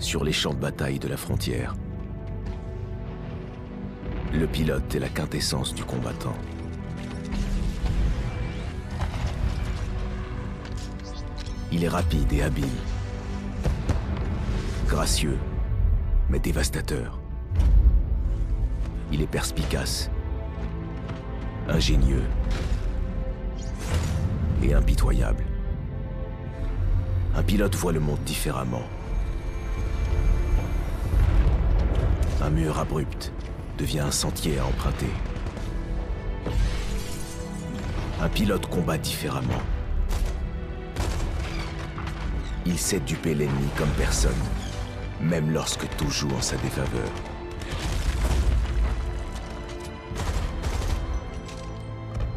sur les champs de bataille de la frontière. Le pilote est la quintessence du combattant. Il est rapide et habile. Gracieux, mais dévastateur. Il est perspicace, ingénieux et impitoyable. Un pilote voit le monde différemment. Un mur abrupt devient un sentier à emprunter. Un pilote combat différemment. Il sait duper l'ennemi comme personne, même lorsque tout joue en sa défaveur.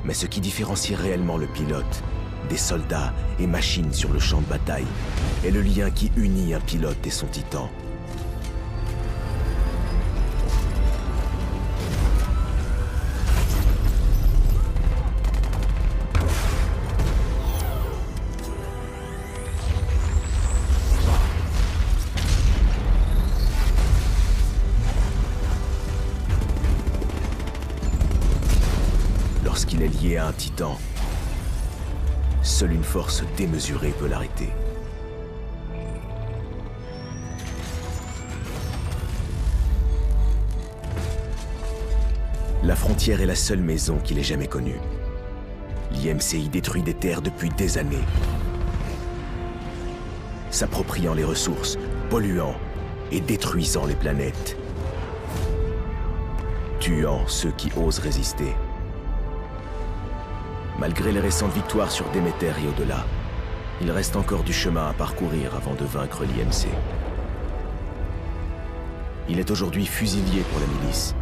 Mais ce qui différencie réellement le pilote des soldats et machines sur le champ de bataille est le lien qui unit un pilote et son titan. Lorsqu'il est lié à un titan, seule une force démesurée peut l'arrêter. La frontière est la seule maison qu'il ait jamais connue. L'IMCI détruit des terres depuis des années, s'appropriant les ressources, polluant et détruisant les planètes, tuant ceux qui osent résister. Malgré les récentes victoires sur Déméter et au-delà, il reste encore du chemin à parcourir avant de vaincre l'IMC. Il est aujourd'hui fusilier pour la milice.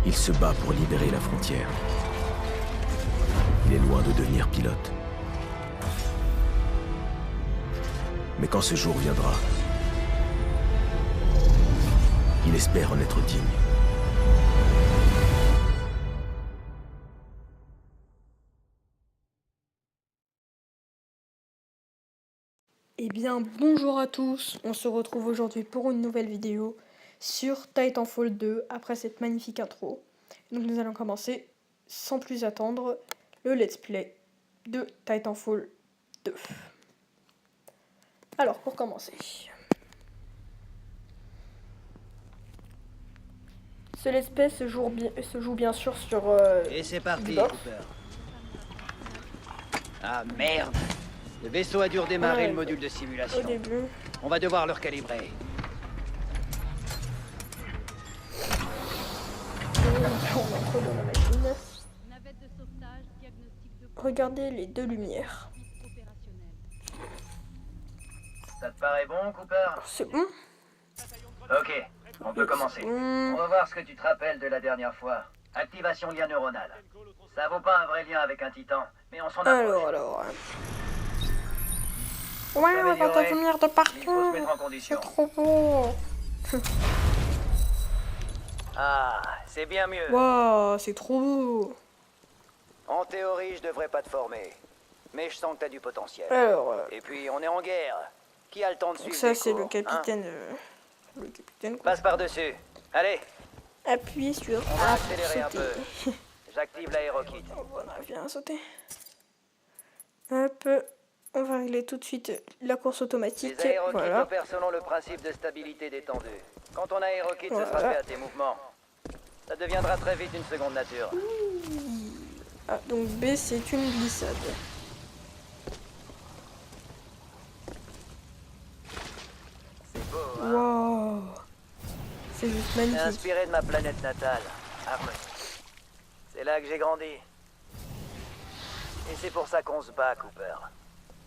Il se bat pour libérer la frontière. Il est loin de devenir pilote. Mais quand ce jour viendra, il espère en être digne. Eh bien, bonjour à tous, on se retrouve aujourd'hui pour une nouvelle vidéo sur Titanfall 2 après cette magnifique intro. Donc nous allons commencer sans plus attendre le let's play de Titanfall 2. Alors pour commencer, ce let's play se joue bien sûr sur Et c'est parti, Xbox. Cooper. Ah merde! Le vaisseau a dû redémarrer le module de simulation. Au début. On va devoir le recalibrer. On entre dans la machine. Navette de sauvetage, diagnostic de Regardez les deux lumières. opérationnel. Ça te paraît bon, Cooper? C'est bon. Ok, on peut commencer. On va voir ce que tu te rappelles de la dernière fois. Activation lien neuronal. Ça vaut pas un vrai lien avec un titan, mais on s'en approche. Alors. Ouais, on va devenir de Il faut se partout. mettre en condition. C'est trop beau. Ah, c'est bien mieux. Waouh, c'est trop beau. En théorie, je devrais pas te former. Mais je sens que t'as du potentiel. Alors, Et puis, on est en guerre. Qui a le temps de suivre ça les c'est cours, le capitaine. hein? Le capitaine. Quoi. Passe par-dessus. Allez, Appuyez sur on va A accélérer un pour peu. sauter. J'active l'aérokit. Voilà, viens sauter. Hop, on va régler tout de suite la course automatique. Les aérokits Voilà. opèrent selon le principe de stabilité détendue. Quand ton aérokit se Voilà. sera fait à tes mouvements, ça deviendra très vite une seconde nature. Ah, donc B c'est une glissade. C'est beau, hein? Waouh, c'est juste C'est magnifique. inspiré de ma planète natale, Harmony. C'est là que j'ai grandi. Et c'est pour ça qu'on se bat, Cooper.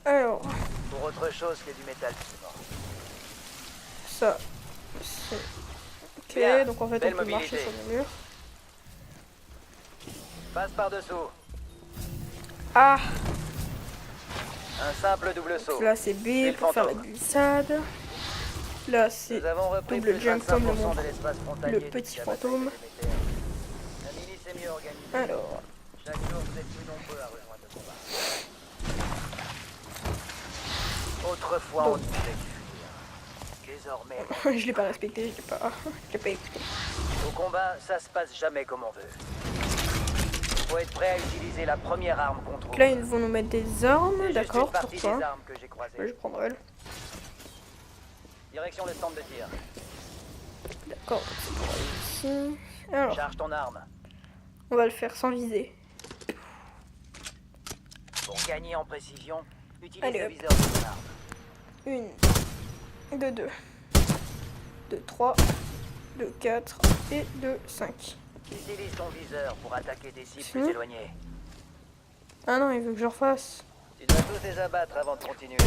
Alors, Pour autre chose que du métal vivant. ça, c'est ok. Bien, Donc en fait, belle on peut marcher mobilité. sur les murs. Passe par-dessous. Ah, Un simple double saut. là c'est B le pour faire la fantôme. glissade. Là c'est Nous avons repris double plus de jump comme le 25% montre de l'espace frontalier le petit depuis la bataille fantôme. de Déméter. La milice est mieux organisée. Alors, Chaque jour, vous êtes plus nombreux à rejoindre le combat. Autrefois, on Donc. disait fuir. Qu'est-ce désormais. Je l'ai pas respecté, je l'ai pas écouté. Au combat, ça se passe jamais comme on veut. Faut être prêt à utiliser la première arme contre Donc là, ils vont nous mettre des armes, C'est juste d'accord, une partie pourquoi des armes que j'ai croisées. Ouais, je prendrai elle. Direction le stand de tir. D'accord, donc c'est pour aller ici. Alors, Charge ton arme. on va le faire sans viser. Pour gagner en précision, utilise Allez, le hop. viseur de ton arme. 1, de 2, de 3, de 4 et de 5. Utilise ton viseur pour attaquer des cibles Si. plus éloignées. Ah non, il veut que je refasse. Tu dois tous les abattre avant de continuer.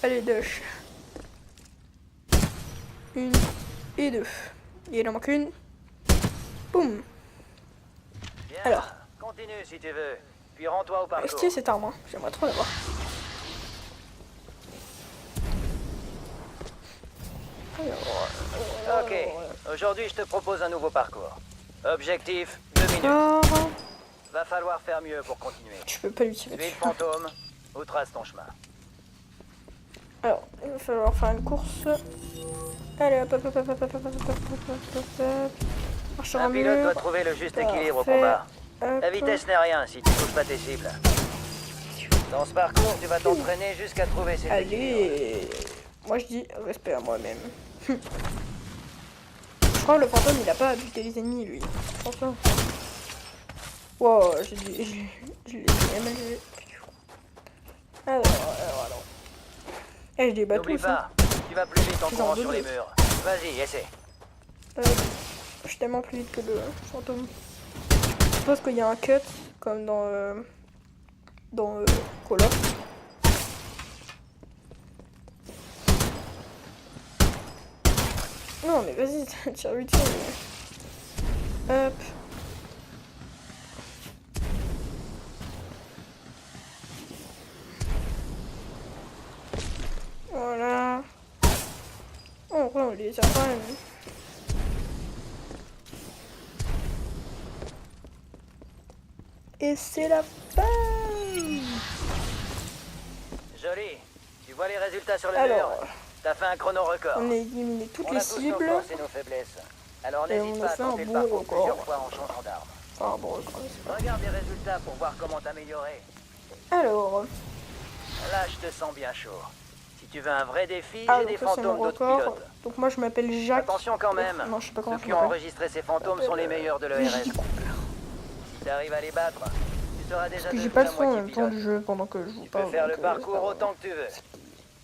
Allez, dash. 1 et 2. Et il en manque une. Boum. Bien. Alors. Continue si tu veux. Puis rends-toi au parcours. Stylé cette arme, hein. J'aimerais trop l'avoir. Ok. Aujourd'hui, je te propose un nouveau parcours. Objectif, 2 minutes. Alors, Va falloir faire mieux pour continuer. tu peux pas lui tirer Tu es le dessus. fantôme, ou trace ton chemin. Alors, il va falloir faire une course. Allez, hop, hop, hop, hop, hop, hop, hop, hop, hop, hop, hop. Marche sur Un un pilote mur. doit trouver le juste équilibre au Parfait. combat. Hop. La vitesse n'est rien si tu touches pas tes cibles. Dans ce parcours, tu vas t'entraîner jusqu'à trouver ces équilibres. Allez. Moi je dis respect à moi-même. Je crois que le fantôme il a pas buté les ennemis lui. Attention. Wow, je l'ai mal joué. Alors. Eh, je les bats N'oublie tous. Hein. pas, tu vas plus vite en Ils courant en sur les double. murs. Vas-y, essaie. Je suis tellement plus vite que le fantôme. Je suppose qu'il y a un cut comme dans Call of. Non mais vas-y, tire lui dessus. Hop. Voilà. Oh, on les a quand même. Et c'est la fin. Joli. Tu vois les résultats sur le Alors, mur. T'as fait un chrono record. on a éliminé toutes On les a tous nos cibles. forces et nos faiblesses. Alors Et n'hésite on a pas à fait un tenter le bon parcours record. plusieurs fois en changeant d'arme. Enfin, bon, record, c'est pas- Regarde les résultats pour voir comment t'améliorer. Alors, Là, je te sens bien chaud. Si tu veux un vrai défi, ah, j'ai donc des ça c'est mon fantômes d'autres record. pilotes. Donc moi je m'appelle Jacques. Attention quand même. Non, je sais pas comment Ceux je qui ont m'appelle. enregistré ces fantômes sont les meilleurs de l'ERS. Si t'arrives à les battre, tu seras déjà Parce que j'ai devenu pas la le son en moitié même temps pilote. du jeu pendant que je joue Tu pas. peux faire le donc, c'est pas parcours grave. autant que tu veux.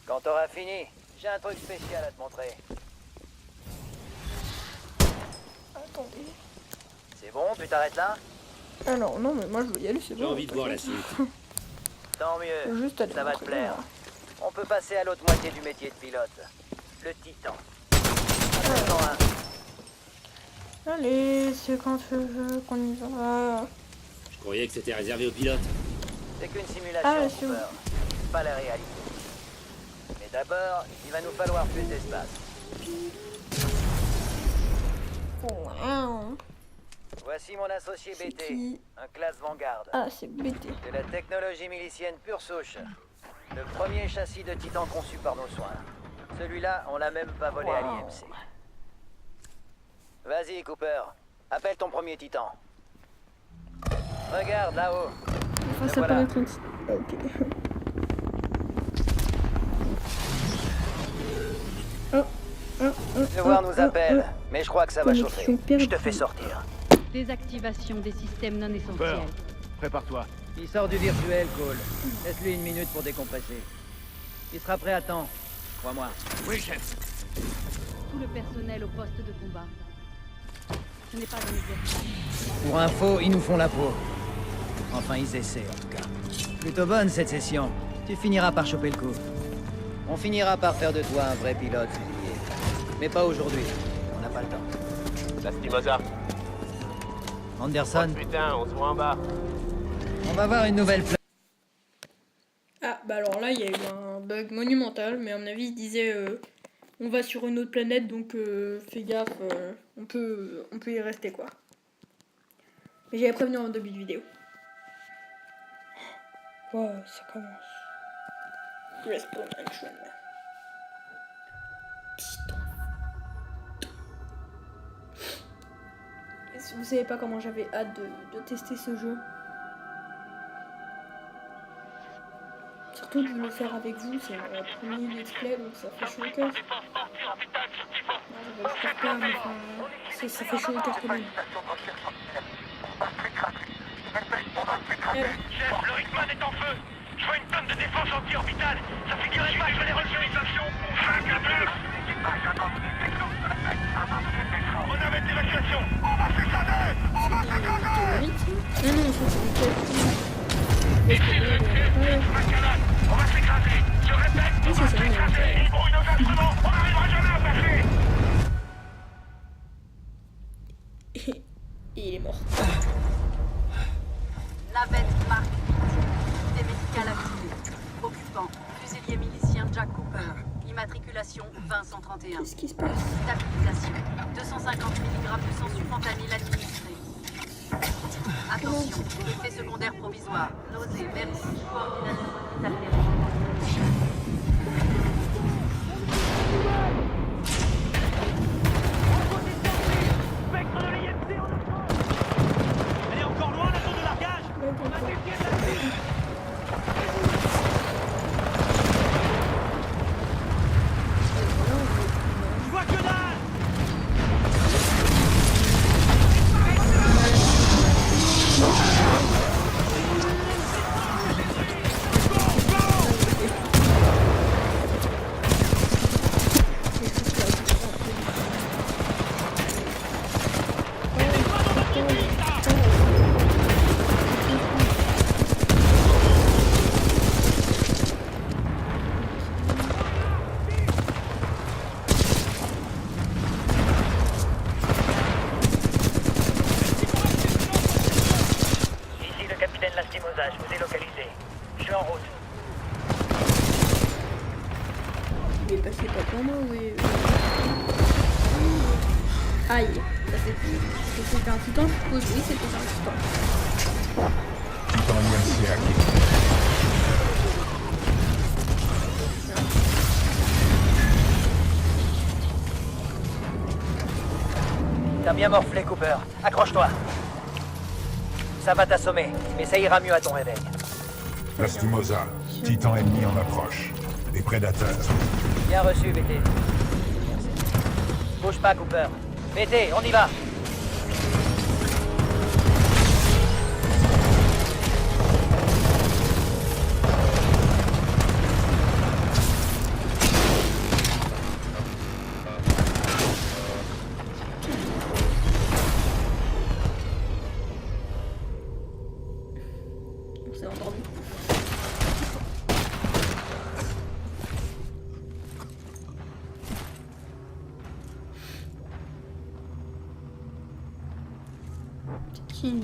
Quand t'auras fini, j'ai un truc spécial à te montrer. Attendez. C'est bon, tu t'arrêtes là? Alors, non, mais moi je veux y aller, c'est bon. J'ai envie de voir la suite. Tant mieux, Juste aller ça va te m'entraîner, plaire. moi. On peut passer à l'autre moitié du métier de pilote. Le titan. Attends, hein. Allez, c'est quand tu veux qu'on y va. Je croyais que c'était réservé aux pilotes. C'est qu'une simulation, Ah, c'est Cooper. Pas la réalité. Mais d'abord, il va nous falloir plus d'espace. Wow. Voici mon associé C'est BT, qui? un classe Vanguard. Ah, c'est BT. De la technologie milicienne pure souche. Le premier châssis de Titan conçu par nos soins. Celui-là, on l'a même pas volé à Wow. l'IMC. Vas-y, Cooper. Appelle ton premier Titan. Regarde là-haut. Enfin, Le ça voilà. peut être une... Ok. Le voir nous appelle, mais je crois que ça va chauffer. Connexion perdue. Je te fais sortir. Désactivation des systèmes non essentiels. Prépare-toi. Il sort du virtuel, Cole. Laisse-lui 1 minute pour décompresser. Il sera prêt à temps. Crois-moi. Oui, chef. Tout le personnel au poste de combat. Ce n'est pas un exercice. Pour info, ils nous font la peau. Enfin, ils essaient, en tout cas. Plutôt bonne, cette session. Tu finiras par choper le coup. On finira par faire de toi un vrai pilote, fusilier. Mais pas aujourd'hui. On n'a pas le temps. Ça se dit Mozart. Anderson, Putain, on se voit en bas. on va voir une nouvelle place. Ah, bah alors là, il y a eu un bug monumental, mais à mon avis, il disait on va sur une autre planète, donc fais gaffe, on peut y rester, quoi. Mais j'avais prévenu en début de vidéo. Wow, ça commence. Respawn Mansion. Vous savez pas comment j'avais hâte de tester ce jeu. Surtout de le faire avec vous, c'est mon premier let's play, donc ça fait chaud au cœur. Non, je pas, mais enfin, ça fait chaud au cœur quand même. Chef, le Rickman est en feu. Je vois une tonne de défense anti-orbitale. Ça figurait pas que je l'ai reçu. 5 à 2. On arrête l'évacuation. On va s'écraser. On va s'écraser. Non, non, ça c'est Ici le SCST, Macallan. On va s'écraser. Je répète, on va s'écraser. Ils brouillent nos instruments. On n'arrivera jamais à passer. Et il est mort. Navette Mark. Unité médicale activée. Occupant. Fusilier milicien Jack Cooper. Immatriculation 20131. Qu'est-ce qui se passe? Stabilisation. 250 mg de sang sulfentanyl administré. Attention, effet secondaire provisoire. Nausée, vertige, coordination altérée. Spectre de l'IMC en approche. Elle est encore loin la zone de largage. On a dévié de la ville. Je vois que dalle. Ici le capitaine Lastimosa, je vous ai localisé. Je suis en route. Il est passé pas pour moi, oui. Aïe, ça c'était un titan, je suppose. Oui, c'était un titan. Titan IMC actif. T'as bien morflé, Cooper. Accroche-toi. Ça va t'assommer, mais ça ira mieux à ton réveil. Lastimosa, Titan ennemi en approche. Des prédateurs. Bien reçu, BT. Bouge pas, Cooper. BT, on y va. On s'est entendu. C'est qui?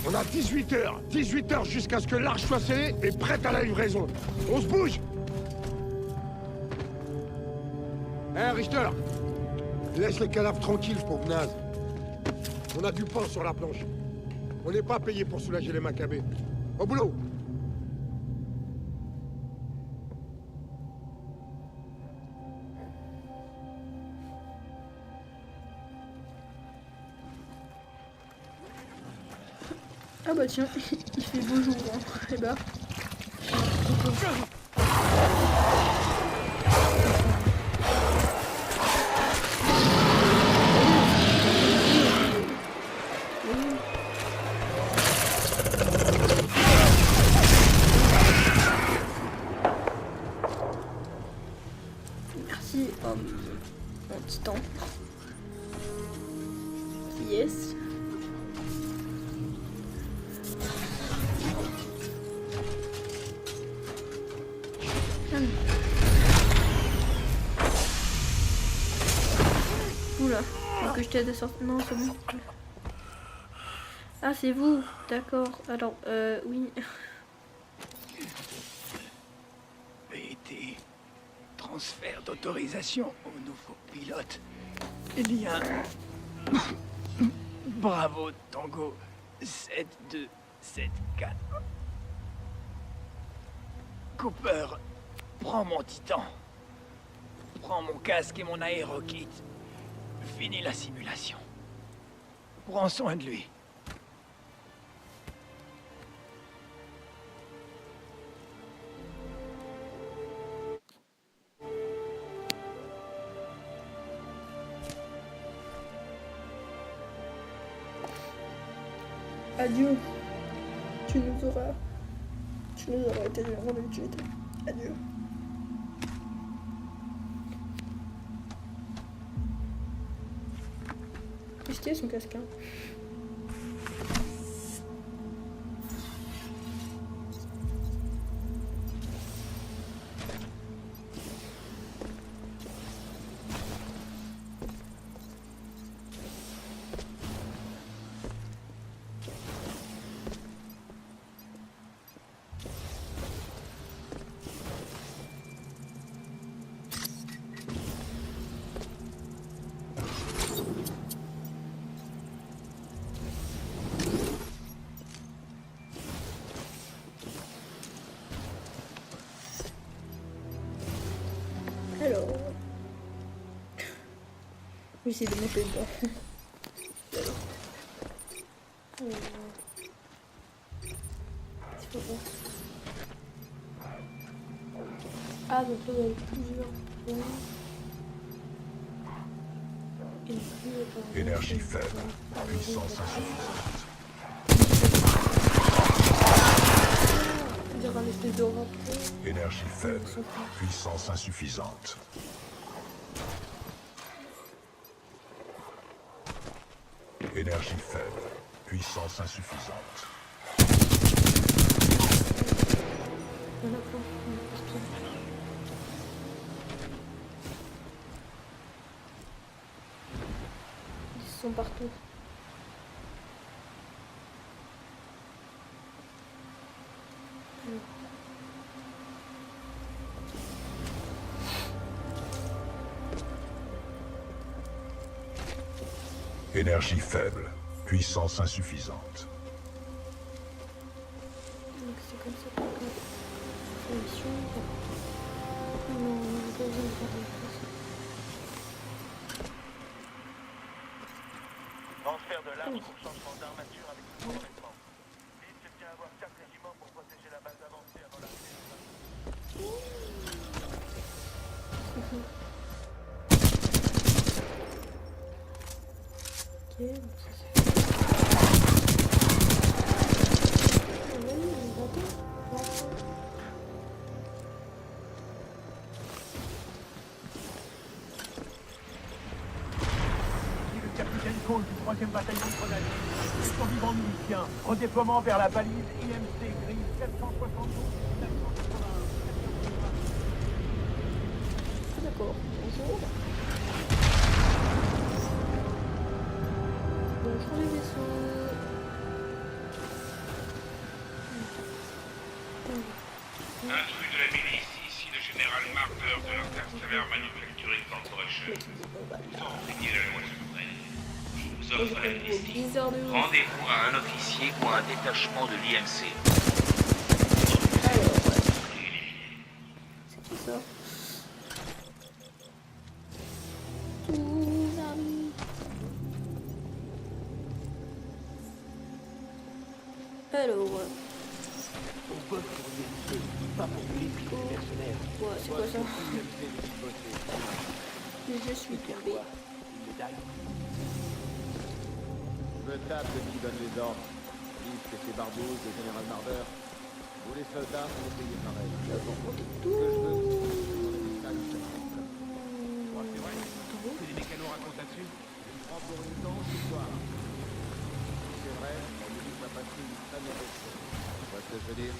On a 18 heures jusqu'à ce que l'arche soit scellée et prête à la livraison. On se bouge. Hein, Richter? Laisse les cadavres tranquilles, pauvre naze. On a du pain sur la planche. On n'est pas payé pour soulager les macabées. Au boulot. Ah bah tiens, il fait beau jour, hein. Eh bah. Merci, mon titan. Yes. Oula, faut que je t'aide à sortir. Non, c'est bon. Ah, c'est vous. D'accord. Alors, oui. BT. Transfert d'autorisation au nouveau pilote. Lien. Bravo, Tango. 7-2-7-4. Cooper, prends mon titan. Prends mon casque et mon aérokit. Finis la simulation. Prends soin de lui. Adieu. Tu nous auras été d'une grande utilité. Adieu. Plus stylé son casque, hein. Alors, je vais essayer de monter dedans. C'est pas bon. Ah, donc là, il y a plusieurs points. Énergie faible. Puissance insuffisante. C'est-à-dire un espèce de rapport. Énergie faible. Puissance insuffisante. Énergie faible. Puissance insuffisante. Ils sont partout. Énergie faible. Puissance insuffisante. Donc c'est comme ça qu'on peut faire une mission. Non, on n'a pas besoin de faire des choses. Transfert de l'arme pour changement d'armature avec le revêtement. Vite, je tiens à avoir 4 régiments pour protéger la base avancée avant l'arrivée. Ok, donc ça c'est fait. Le capitaine Cole du 3e bataillon de grenadiers. Survivants miliciens. Redéploiement vers la balise IMC grise 472. D'accord, bonjour. Bonjour les vaisseaux. Intrus de la milice, ici le général Marder de l'Interstellar Manufacturing Corporation. Sans renier la loi souveraine, je vous offre l'amnistie. Rendez-vous à un officier ou à un détachement de l'IMC. C'est tout ça. Tous amis. Alors, Pas pour l'épée mercenaire. ouais, c'est quoi ça? Je suis tombé. Je me tape de qui donne les ordres. Yves, que c'est Barbouze, le général Marder. Vous les soldats, vous les payez pareil. Ce que je veux, c'est vrai. Que les mécanos racontent là-dessus. Je me prends pour une danse ce soir. C'est vrai, on me dit que ma patrie est très mauvaise. Tu vois ce que je veux dire?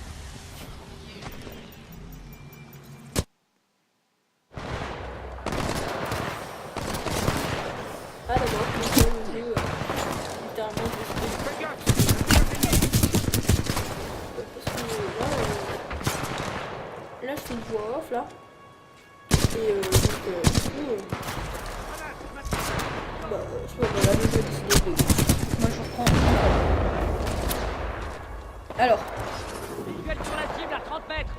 Ah d'accord, donc là, le jeu, littéralement, parce que là, je fais une voix off, là. Et donc, du coup, voilà, je vais décider de... Moi je reprends. Alors. Visuel sur la cible à 30 mètres.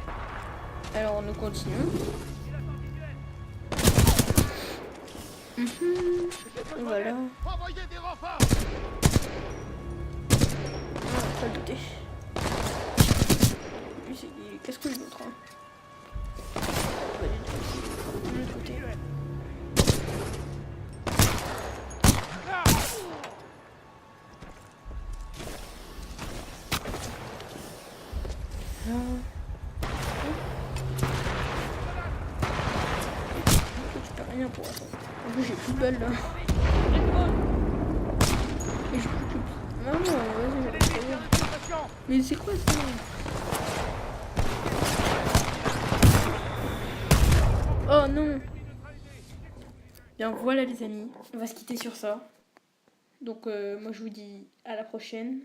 Alors nous continuons. Voilà. Envoyez des renforts. Ah, pas douter. Lui, qu'est-ce que l'autre hein? Pas du tout. De l'autre côté. Rien pour attendre. En plus j'ai plus de balles là. Et je peux plus. Non, vas-y, vas-y. Mais c'est quoi ça? Oh non. Bien voilà les amis, on va se quitter sur ça. Donc moi je vous dis à la prochaine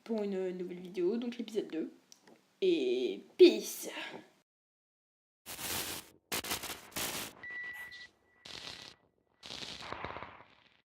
pour une nouvelle vidéo, donc l'épisode 2. Et peace.